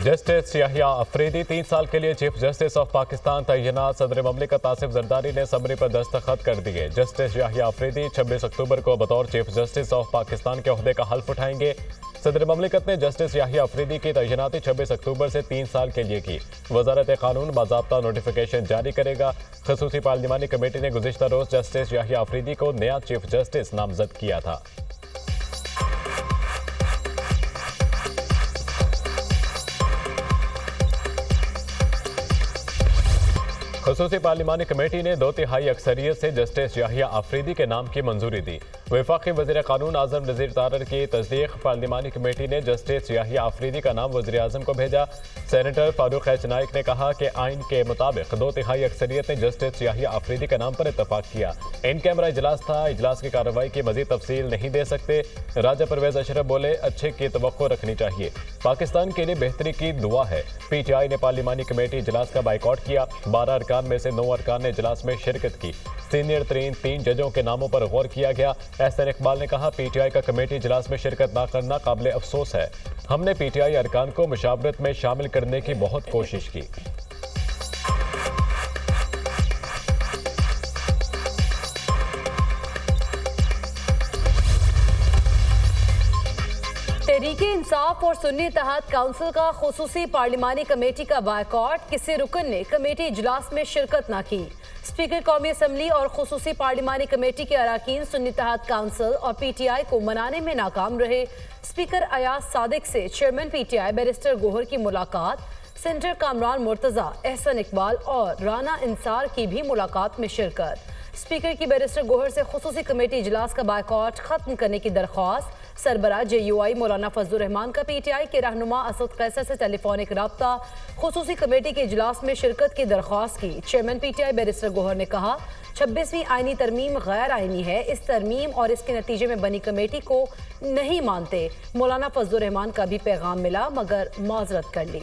Justice Yahya Afridi 3 साल के लिए चीफ जस्टिस ऑफ पाकिस्तान तैनात। सदर ममलिकत आसिफ जरदारी ने समरी पर दस्तखत कर दिए। जस्टिस याहिया अफरीदी 26 अक्टूबर को बतौर चीफ जस्टिस ऑफ पाकिस्तान के ओहदे का हल्फ उठाएंगे। सदर ममलिकत ने जस्टिस याहिया अफरीदी की तैनाती 26 अक्टूबर से 3 साल के लिए की। वजारत कानून बाज़ाब्ता नोटिफिकेशन जारी करेगा। खसूसी पार्लिमानी कमेटी ने गुज़िश्ता रोज जस्टिस याहिया अफरीदी को नया चीफ जस्टिस नामजद किया था। खसूसी पार्लिमानी कमेटी ने 2/3 अक्सरियत से जस्टिस याहिया अफरीदी के नाम की मंजूरी दी। वफाकी वज़ीर कानून आज़म नज़ीर तारर की तस्दीक पार्लिमानी कमेटी ने जस्टिस याहिया अफरीदी का नाम वज़ीर आज़म को भेजा। सेनेटर फारूक एच नाइक ने कहा कि आइन के मुताबिक 2/3 अक्सरियत ने जस्टिस याहिया अफरीदी का नाम पर इतफाक किया। इन कैमरा इजलास था, इजलास की कार्रवाई की मजीद तफसील नहीं दे सकते। राजा परवेज अशरफ बोले, अच्छे की तवक्को रखनी चाहिए, पाकिस्तान के लिए बेहतरी की दुआ है। PTI ने पार्लिमानी कमेटी इजलास का बाइकआउट किया। 12 अरकान में से 9 अरकान ने इजलास में शिरकत की। सीनियर तरीन 3 जजों के नामों पर गौर किया गया। एहसन इकबाल ने कहा, PTI का कमेटी इजलास में शिरकत न करना काबिल अफसोस है। हमने PTI अरकान को मुशावरत में शामिल करने की बहुत कोशिश की। तहरीके इंसाफ और सुन्नी इत्तेहाद काउंसिल का खुसूसी पार्लिमानी कमेटी का बायकॉट। किसी रुकन ने कमेटी इजलास में शिरकत न की। स्पीकर कौमी असम्बली और खुसूसी पार्लिमानी कमेटी के अराकीन सुन्नी इत्तेहाद काउंसिल और PTI को मनाने में नाकाम रहे। स्पीकर अयाज सादिक से चेयरमैन PTI बैरिस्टर गोहर की मुलाकात। सेनेटर कामरान मुर्तजा, एहसन इकबाल और राना इंसार की भी मुलाकात में शिरकत। स्पीकर की बैरिस्टर गोहर से खुसूसी कमेटी इजलास का बायकॉट खत्म करने की दरख्वास्त। सरबराह JUI मौलाना फजलुर रहमान का PTI के रहनुमा असद कैसर से टेलीफोनिक रब्ता। खुसूसी कमेटी के इजलास में शिरकत की दरख्वास्त की। चेयरमैन PTI बैरिस्टर गोहर ने कहा, 26वीं आईनी तरमीम गैर आईनी है। इस तरमीम और इसके नतीजे में बनी कमेटी को नहीं मानते। मौलाना फजलुर रहमान का भी पैगाम मिला मगर माजरत कर ली।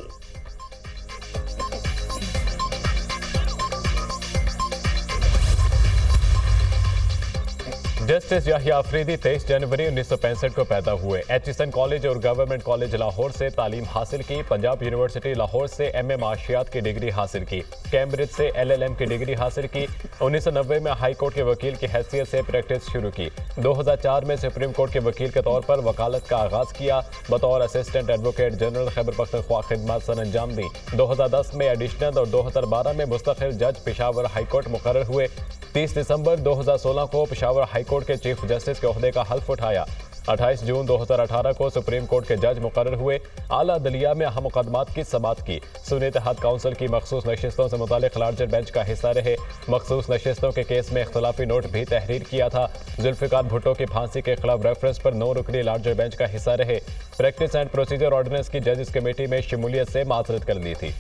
जस्टिस याहिया अफरीदी 23 जनवरी 1965 को पैदा हुए। एचिसन कॉलेज और गवर्नमेंट कॉलेज लाहौर से तालीम हासिल की। पंजाब यूनिवर्सिटी लाहौर से MA माशियात की डिग्री हासिल की। कैम्ब्रिज से LLM की डिग्री हासिल की। 1990 में हाई कोर्ट के वकील की हैसियत से प्रैक्टिस शुरू की। 2004 में सुप्रीम कोर्ट के वकील के तौर पर वकालत का आगाज किया। बतौर assistant advocate general Khyber Pakhtunkhwa खिदमत सर अंजाम दी। 2010 में एडिशनल और 2012 में मुस्तकिल जज पेशावर हाई कोर्ट मुकर्रर हुए। 30 दिसंबर 2016 को पेशावर हाई कोर्ट के चीफ जस्टिस के ओहदे का हल्फ उठाया। 28 जून 2018 को सुप्रीम कोर्ट के जज मुकर्रर हुए। आला अदलिया में अहम मुकदमात की समाअत की। सुन्नी इत्तेहाद काउंसिल की मखसूस नशिस्तों से मुतालिक लार्जर बेंच का हिस्सा रहे। मखसूस नशिस्तों के केस में इख्तलाफी नोट भी तहरीर किया था। जुल्फिकार भुट्टो की फांसी के खिलाफ रेफरेंस पर 9 रुकनी लार्जर बेंच का हिस्सा रहे। प्रैक्टिस एंड प्रोसीजर ऑर्डिनेंस की जजेस कमेटी में शमूलियत से माजरत कर दी थी।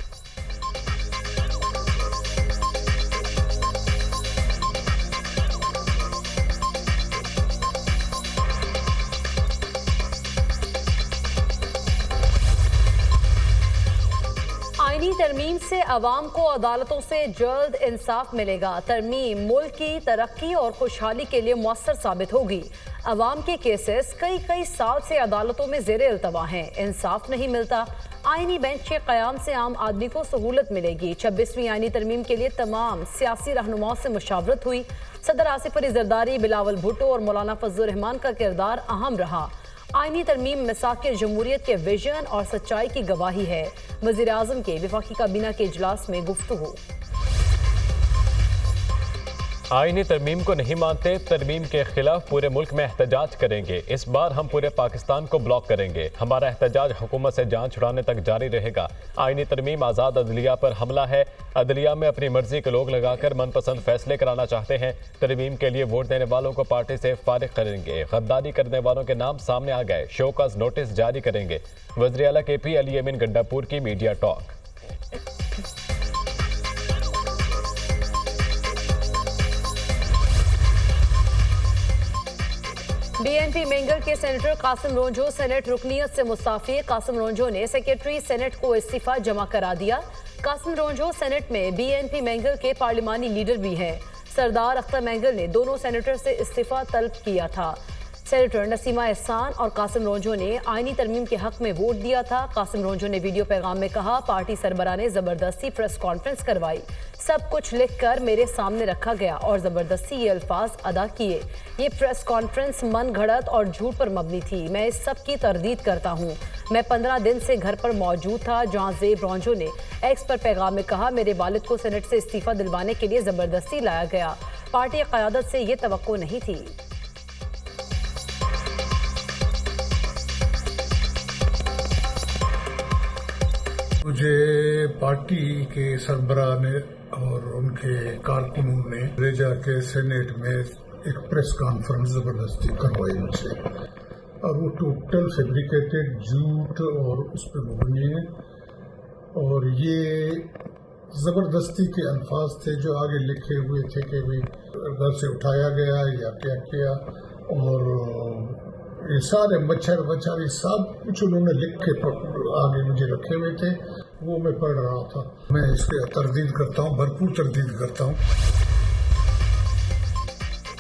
आईनी तरमीम से अवाम को अदालतों से जल्द इंसाफ मिलेगा। तरमीम मुल्क की तरक्की और खुशहाली के लिए मुअस्सर साबित होगी। अवाम के केसेस कई साल से अदालतों में ज़ेरे इल्तवा हैं, इंसाफ नहीं मिलता। आईनी बेंच के क़याम से आम आदमी को सहूलत मिलेगी। 26वीं आईनी तरमीम के लिए तमाम सियासी रहनुमाओं से मुशावरत हुई। सदर आसिफ अली जरदारी, बिलावल भुट्टो और मौलाना फजलुर रहमान का किरदार अहम रहा। आईनी तरमीम मिसाक जमहूरियत के विजन और सच्चाई की गवाही है। वज़ीर आज़म के वफाकी काबीना के इजलास में गुफ्तगू। आईनी तरमीम को नहीं मानते, तरमीम के खिलाफ पूरे मुल्क में एहतजाज करेंगे। इस बार हम पूरे पाकिस्तान को ब्लॉक करेंगे। हमारा एहतजाज हुकूमत से जान छुड़ाने तक जारी रहेगा। आईनी तरमीम आज़ाद अदलिया पर हमला है। अदलिया में अपनी मर्जी के लोग लगाकर मनपसंद फैसले कराना चाहते हैं। तरमीम के लिए वोट देने वालों को पार्टी से फारिग करेंगे। गद्दारी करने वालों के नाम सामने आ गए। शोकॉज नोटिस जारी करेंगे। वज़ीर आला KP अली यमीन गंडापुर की मीडिया टॉक। BNP मेंगल के सेनेटर कासिम रोंझो सेनेट रुकनियत से मुस्ताफी। कासिम रोंझो ने सेक्रेटरी सेनेट को इस्तीफा जमा करा दिया। कासिम रोंझो सेनेट में BNP मेंगल के पार्लिमानी लीडर भी हैं। सरदार अख्तर मेंगल ने दोनों सेनेटर से इस्तीफा तलब किया था। सेनेटर नसीमा एहसान और कासिम रोंझो ने आईनी तरमीम के हक में वोट दिया था। कासिम रोंझो ने वीडियो पैगाम में कहा, पार्टी सरबराह ने जबरदस्ती प्रेस कॉन्फ्रेंस करवाई, सब कुछ लिखकर मेरे सामने रखा गया और जबरदस्ती ये अल्फाज अदा किए। ये प्रेस कॉन्फ्रेंस मन घड़त और झूठ पर मबनी थी। मैं इस सब की तरदीद करता हूँ। मैं 15 दिन से घर पर मौजूद था। जहां जेब रोंझो ने एक्स पर पैगाम में कहा, मेरे वालिद को सेनेट से इस्तीफा दिलवाने के लिए जबरदस्ती लाया गया। पार्टी क़यादत से ये तवक्को नहीं थी। मुझे पार्टी के सरबराह ने और उनके कारकुनों ने ले जाके सेनेट में एक प्रेस कॉन्फ्रेंस जबरदस्ती करवाई मुझसे, और वो टोटल फैब्रिकेटेड झूठ और उस पर मुबनी है। और ये जबरदस्ती के अल्फाज थे जो आगे लिखे हुए थे कि भाई घर से उठाया गया या क्या किया, और ये सारे मच्छर वच्छर ये सब कुछ उन्होंने लिख के आगे मुझे रखे हुए थे, वो मैं पढ़ रहा था। मैं इसके तरदीद करता हूँ, भरपूर तरदीद करता हूँ।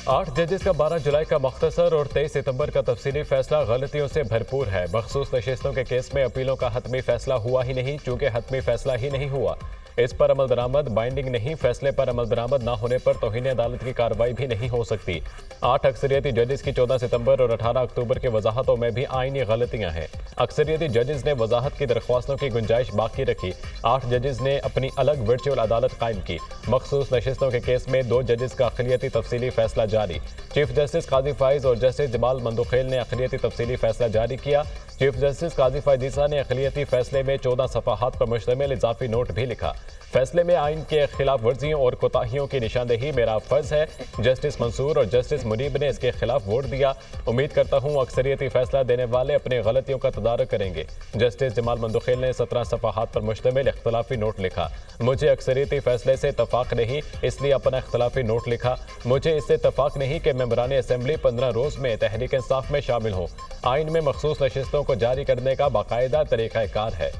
8 जजेस का 12 जुलाई का मुख्तसर और 23 सितंबर का तफसीली फैसला गलतियों से भरपूर है। मखसूस नशिस्तों के केस में अपीलों का हतमी फैसला हुआ ही नहीं, चूंकि हतमी फैसला ही नहीं हुआ। इस पर अमल दरामद बाइंडिंग नहीं, फैसले पर अमल दरामद न होने पर तौहीन अदालत की कार्रवाई भी नहीं हो सकती। 8 अक्सरियती जजेस की 14 सितंबर और 18 अक्टूबर के वजाहतों में भी आईनी गलतियां हैं। अक्सरियती जजेस ने वजाहत की दरख्वास्तों की गुंजाइश बाकी रखी। 8 जजेस ने अपनी अलग वर्चुअल अदालत कायम की। मखसूस नशिस्तों के केस में 2 जजेस का अक़लियती तफसीली फैसला जारी। चीफ जस्टिस काजी फाइज और जस्टिस जमाल मंदुखेल ने अक़लियती तफसीली फैसला जारी किया। चीफ जस्टिस काजी फाइज ईसा ने अक़लियती फैसले में 14 सफ़हात पर मुश्तमिल इजाफी नोट भी लिखा। फैसले में आइन के खिलाफ वर्जियों और कोताहियों की निशानदेही मेरा फर्ज है। जस्टिस मंसूर और जस्टिस मुनीब ने इसके खिलाफ वोट दिया। उम्मीद करता हूँ अक्सरियती फैसला देने वाले अपनी गलतियों का तदारक करेंगे। जस्टिस जमाल मंदुखेल ने 17 सफ़हात पर मुश्तमिल इख्तलाफी नोट लिखा। मुझे अक्सरियती फैसले से इत्तफाक नहीं, इसलिए अपना इख्तलाफी नोट लिखा। मुझे इससे इत्तफाक नहीं कि मेंबरान असम्बली 15 रोज़ में तहरीक इंसाफ में शामिल हों। आइन में मखसूस नशिस्तों को जारी करने का बाकायदा तरीक़ाकार है।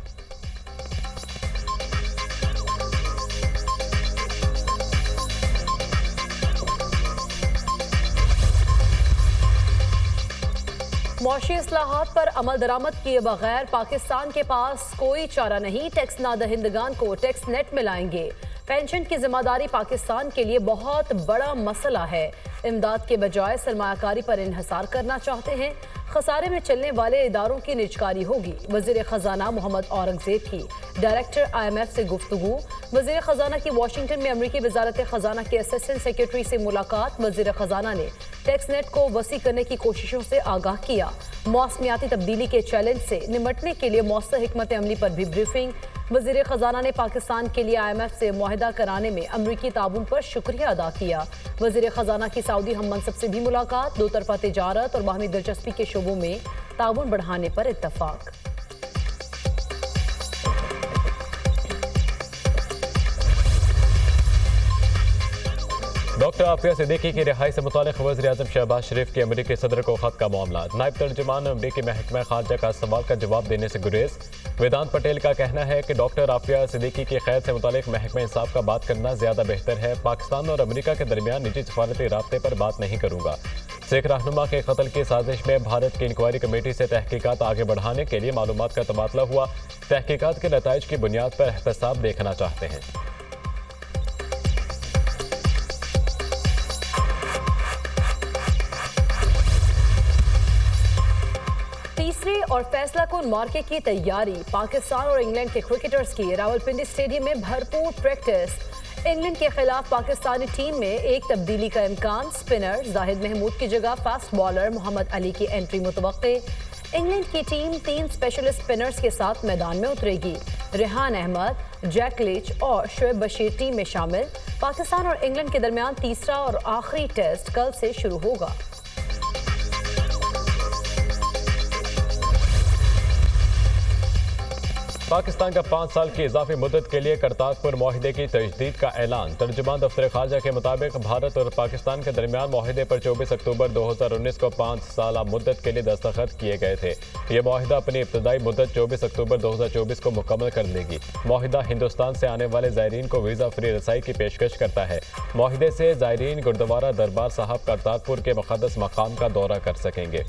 मौशी इस्लाहात पर अमल दरामद किए बगैर पाकिस्तान के पास कोई चारा नहीं। टैक्स नादहिंदगान को टैक्स नेट में लाएंगे। पेंशन की जिम्मेदारी पाकिस्तान के लिए बहुत बड़ा मसला है। इमदाद के बजाय सरमायाकारी पर इन्हसार करना चाहते हैं। खसारे में चलने वाले इदारों की निजकारी होगी। वज़ीर ख़जाना मोहम्मद औरंगज़ेब की डायरेक्टर IMF से गुफ्तगू। वज़ीर ख़जाना की वाशिंगटन में अमरीकी वज़ारत ख़जाना के असिस्टेंट सेक्रेटरी से मुलाकात। वज़ीर ख़जाना ने टैक्स नेट को वसी करने की कोशिशों से आगाह किया। मौसमियाती तब्दीली के चैलेंज से निमटने के लिए मौसर हिकमत अमली पर भी ब्रीफिंग। वज़ीर ख़जाना ने पाकिस्तान के लिए IMF से मुआहदा कराने में अमरीकी ताउन पर शुक्रिया अदा किया। वज़ीर ख़जाना की सऊदी हम मनसब से भी मुलाकात। दो तरफा तिजारत और बाहमी दिलचस्पी के शोबों में ताउन बढ़ाने पर इत्तफाक। डॉक्टर आफिया सिद्दीकी की रिहाई से मुतालिक वज़ीर आज़म शहबाज शरीफ के अमरीकी सदर को खत का मामला। नायब तर्जुमान अमरीकी महकमा खारजा का सवाल का जवाब देने से गुरेज। वेदांत पटेल का कहना है कि डॉक्टर आफिया सिद्दीकी की खैर से मुतालिक महकमा इंसाफ का बात करना ज्यादा बेहतर है। पाकिस्तान और अमरीका के दरमियान निजी सफारती राब्ते पर बात नहीं करूंगा। सिख रहनुमा के कत्ल की साजिश में भारत की इंक्वायरी कमेटी से तहकीकात आगे बढ़ाने के लिए मालूमात का तबादला हुआ। तहकीकात के नताइज की बुनियाद पर एहतसाब देखना चाहते हैं। तीसरे और फैसला कुन मार्के की तैयारी। पाकिस्तान और इंग्लैंड के क्रिकेटर्स की रावलपिंडी स्टेडियम में भरपूर प्रैक्टिस। इंग्लैंड के खिलाफ पाकिस्तानी टीम में एक तब्दीली का इम्कान। स्पिनर जाहिद महमूद की जगह फास्ट बॉलर मोहम्मद अली की एंट्री मुतवक्के। इंग्लैंड की टीम 3 स्पेशलिस्ट स्पिनर्स के साथ मैदान में उतरेगी। रेहान अहमद, जैक लीच और शोएब बशीर टीम में शामिल। पाकिस्तान और इंग्लैंड के दरमियान तीसरा और आखिरी टेस्ट कल से शुरू होगा। पाकिस्तान का 5 साल की इजाफी मुद्दत के लिए करतारपुर माहिदे की तजदीद का ऐलान। तर्जुमान दफ्तर खारजा के मुताबिक भारत और पाकिस्तान के दरमियान माहिदे पर 24 अक्टूबर 2019 को 5 साल मुद्दत के लिए दस्तखत किए गए थे। यह माहिदा अपनी इब्तदाई मुद्दत 24 अक्टूबर 2024 को मुकम्मल कर लेगी। माहिदा हिंदुस्तान से आने वाले ज़ायरीन को वीज़ा फ्री रसाई की पेशकश करता है। माहिदे से ज़ायरीन गुरुद्वारा दरबार साहब करतारपुर के मुक़द्दस मकाम का दौरा कर सकेंगे।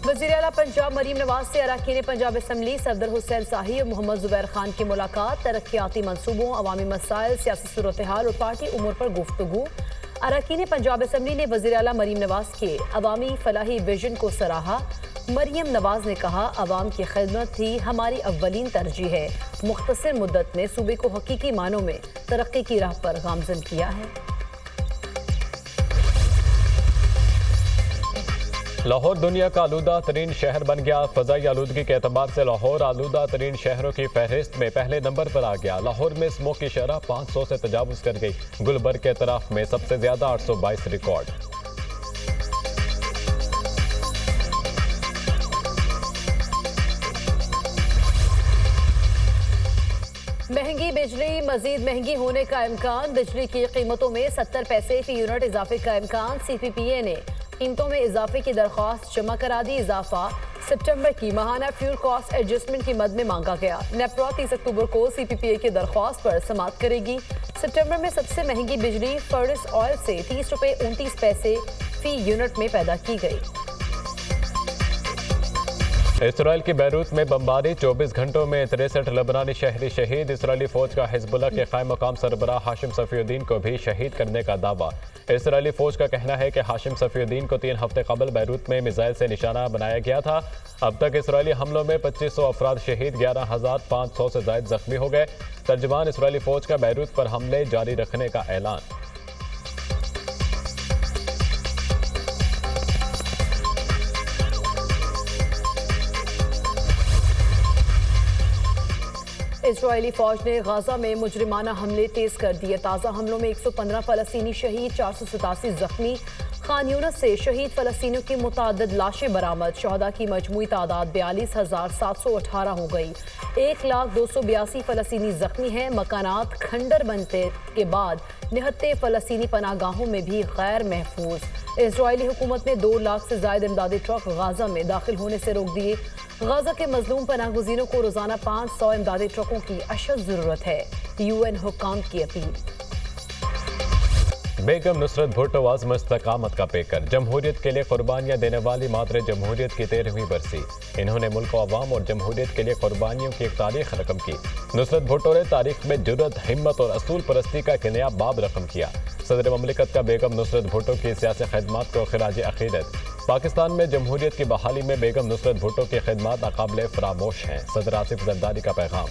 वज़ीर आला पंजाब मरीम नवाज से अरकान पंजाब असम्बली सफदर हुसैन शाही और मोहम्मद ज़ुबैर खान की मुलाकात। तरक्याती मनसूबों, अवामी मसाइल, सियासी सूरत हाल और पार्टी उमूर पर गुफ्तगू। अरकान पंजाब असम्बली ने वज़ीर आला मरीम नवाज के अवामी फलाही विजन को सराहा। मरीम नवाज ने कहा, अवाम की खिदमत ही हमारी अव्वलीन तरजीह है। मुख्तसर मुद्दत में सूबे को हकीकी मानों में तरक्की की राह पर गामज़न किया है। लाहौर दुनिया का आलूदा तरीन शहर बन गया। फ़ज़ाई आलूदगी के एतबार से लाहौर आलूदा तरीन शहरों की फहरिस्त में पहले नंबर पर आ गया। लाहौर में स्मोक की शरह 500 से तजावुज़ कर गई। गुलबर्ग के अतराफ में सबसे ज्यादा 822 रिकॉर्ड। महंगी बिजली मजीद महंगी होने का इम्कान। बिजली की कीमतों में 70 पैसे फी यूनिट इजाफे का इम्कान। CPPA ने कीमतों में इजाफे की दरख्वास्त जमा करा दी। इजाफा सितंबर की माहाना फ्यूल कॉस्ट एडजस्टमेंट की मद में मांगा गया। नेपरा 30 अक्टूबर को CPPA की दरख्वास्त पर समाअत करेगी। सितंबर में सबसे महंगी बिजली फर्नेस ऑयल से 30 रुपये 29 पैसे फी यूनिट में पैदा की गई। इसराइल की बैरूत में बमबारी, 24 घंटों में 63 लबनानी शहरी शहीद। इसराइली फौज का हिजबुल्लाह के कायम मकाम सरबराह हाशिम सफीउद्दीन को भी शहीद करने का दावा। इसराइली फौज का कहना है कि हाशिम सफीउद्दीन को 3 हफ्ते कबल बैरूत में मिसाइल से निशाना बनाया गया था। अब तक इसराइली हमलों में 2500 अफराद शहीद, 11,500 से ज्यादा जख्मी हो गए। तर्जुमान इसराइली फौज का बैरूत पर हमले जारी रखने का ऐलान। इजरायली फौज ने गाजा में मुजरिमाना हमले तेज कर दिए। ताज़ा हमलों में 115 फ़लस्तीनी शहीद, 487 जख्मी। खान यूनिस से शहीद फ़लस्तीनियों की मुताद्दिद लाशें बरामद। शहदा की मजमूई तादाद 42,718 हो गई। 1,282 फ़लस्तीनी जख्मी हैं। मकानात खंडर बनने के बाद निहत्ते फ़लस्तीनी पनागाहों में भी गैर महफूज। इजरायली हुकूमत ने 2 लाख से ज्यादा इमदादी ट्रक गाजा में दाखिल होने से रोक दिए। गाजा के मजलूम पनागुज़ीनों को रोजाना 500 इमदादी ट्रकों की अशद जरूरत है। UN हुक्काम की अपील। बेगम नुसरत भुट्टो आज़म इस्तकामत का पेकर। जमहूरियत के लिए कुर्बानियां देने वाली मातरे जमहूरियत की 13वीं बरसी। इन्होंने मुल्क अवाम और जमहूरियत के लिए कुर्बानियों की एक तारीख रकम की। नुसरत भुट्टो ने तारीख में जुर्रत, हिम्मत और असूल परस्ती का एक नया बाब रकम किया। सदर ममलिकत का बेगम नुसरत भुट्टो की सियासी खिदमात को खिराज अकीदत। पाकिस्तान में जमहूरियत की बहाली में बेगम नुसरत भुट्टो की खिदमात नाकाबिले फरामोश हैं। सदर आसिफ जरदारी का पैगाम।